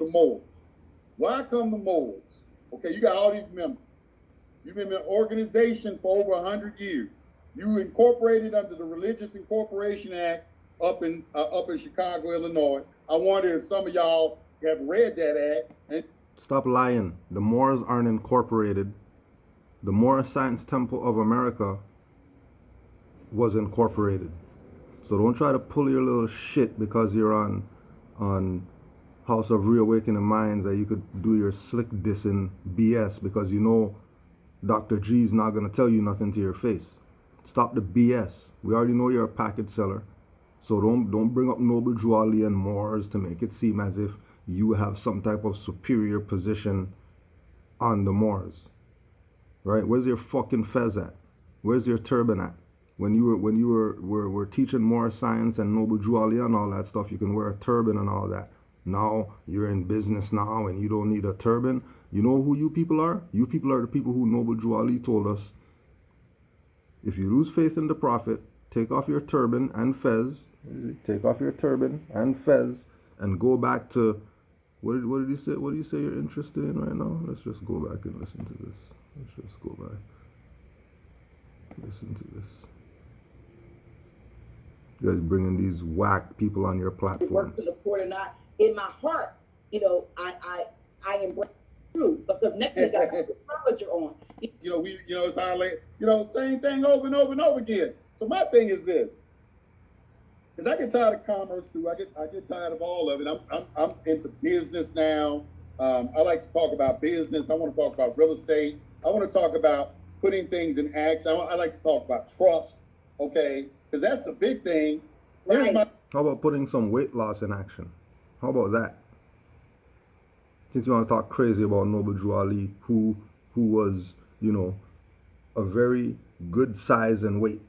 the Moors. Why come the Moors? Okay, you got all these members. You've been an organization for over 100 years. You incorporated under the Religious Incorporation Act up in Chicago, Illinois. I wonder if some of y'all have read that act. And stop lying. The Moors aren't incorporated. The Moorish Science Temple of America was incorporated. So don't try to pull your little shit because you're on House of Reawakening Minds that you could do your slick dissing BS because you know Dr. G's not gonna tell you nothing to your face. Stop the BS. We already know you're a package seller. So don't bring up Noble Drew Ali and Moors to make it seem as if you have some type of superior position on the Moors. Right? Where's your fucking fez at? Where's your turban at? When you were teaching Moorish science and Noble Drew Ali and all that stuff, you can wear a turban and all that. Now you're in business now and you don't need a turban. You know who you people are? You people are the people who Noble Drew Ali told us, if you lose faith in the Prophet, take off your turban and fez. Take off your turban and fez and go back to, what did you say? What do you say you're interested in right now? Let's just go back and listen to this. Let's just go back. Listen to this. You guys bringing these whack people on your platform. It works to the point or not. In my heart, I embrace truth because next week I got astrologer on. It's all like, same thing over and over and over again. So my thing is this, because I get tired of commerce too. I get tired of all of it. I'm into business now. I like to talk about business. I want to talk about real estate. I want to talk about putting things in action. I like to talk about trust. Okay, because that's the big thing. Right. How about putting some weight loss in action? How about that? Since you want to talk crazy about Noble Drew Ali, who was, a very good size and weight.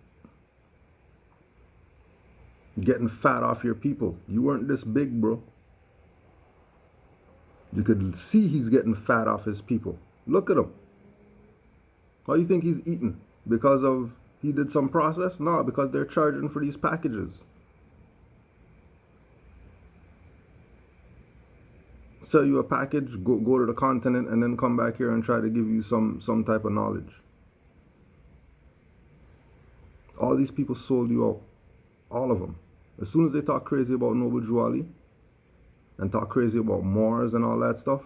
Getting fat off your people. You weren't this big, bro. You could see he's getting fat off his people. Look at him. How do you think he's eating? Because of he did some process? No, because they're charging for these packages. Sell you a package, go to the continent, and then come back here and try to give you some type of knowledge. All these people sold you out. All of them. As soon as they talk crazy about Noble Drew Ali and talk crazy about Moors and all that stuff,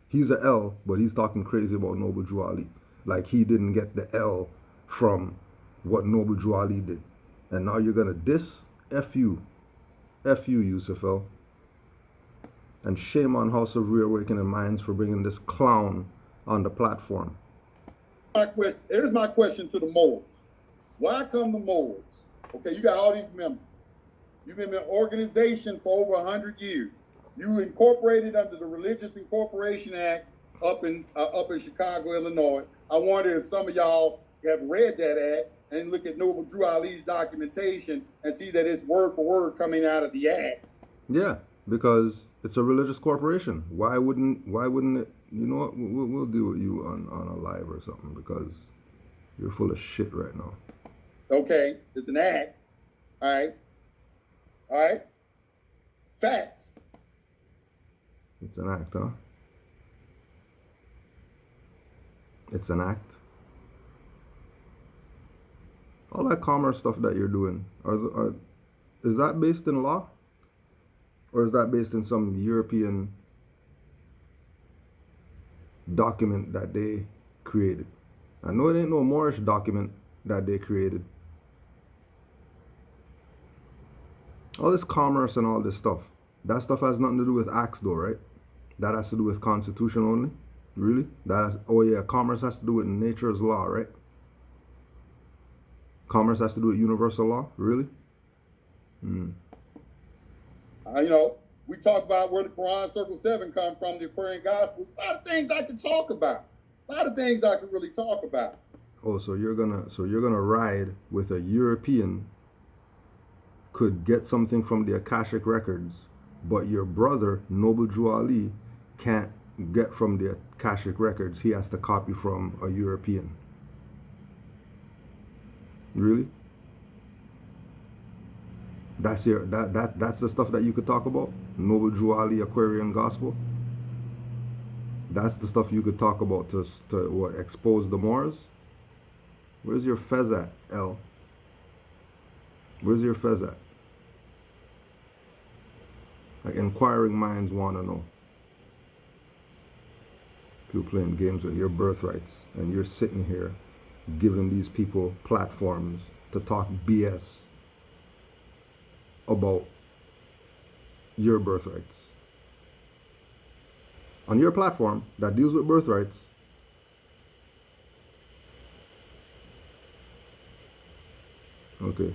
he's a L, but he's talking crazy about Noble Drew Ali. Like he didn't get the L from what Noble Drew Ali did. And now you're going to diss? F you. F you, Yusef. And shame on House of Reawakening Minds for bringing this clown on the platform. Here's my question to the Moors. Why come the Moors? Okay, you got all these members. You've been an organization for over 100 years. You incorporated under the Religious Incorporation Act up in Chicago, Illinois. I wonder if some of y'all have read that act and look at Noble Drew Ali's documentation and see that it's word for word coming out of the act. Yeah, because it's a religious corporation. Why wouldn't it? You know what? We'll deal with you on a live or something because you're full of shit right now. Okay, it's an act. All right. Facts. It's an act, huh? It's an act. All that commerce stuff that you're doing, is that based in law? Or is that based in some European document that they created? I know it ain't no Moorish document that they created. All this commerce and all this stuff, that stuff has nothing to do with acts though, right? That has to do with constitution only? Really? Commerce has to do with nature's law, right? Commerce has to do with universal law? Really? We talk about where the Quran Circle 7 come from, the Aquarian Gospel. A lot of things I can talk about. A lot of things I can really talk about. Oh, so you're gonna ride with a European could get something from the Akashic records, but your brother, Noble Drew Ali, can't get from the Akashic records. He has to copy from a European. Really? That's the stuff that you could talk about? Noble Drew Ali, Aquarian Gospel? That's the stuff you could talk about to what, expose the Moors? Where's your fez at, L? Where's your fez at? Like, inquiring minds want to know. People playing games with your birthrights, and you're sitting here giving these people platforms to talk BS about your birthrights. On your platform that deals with birthrights, okay.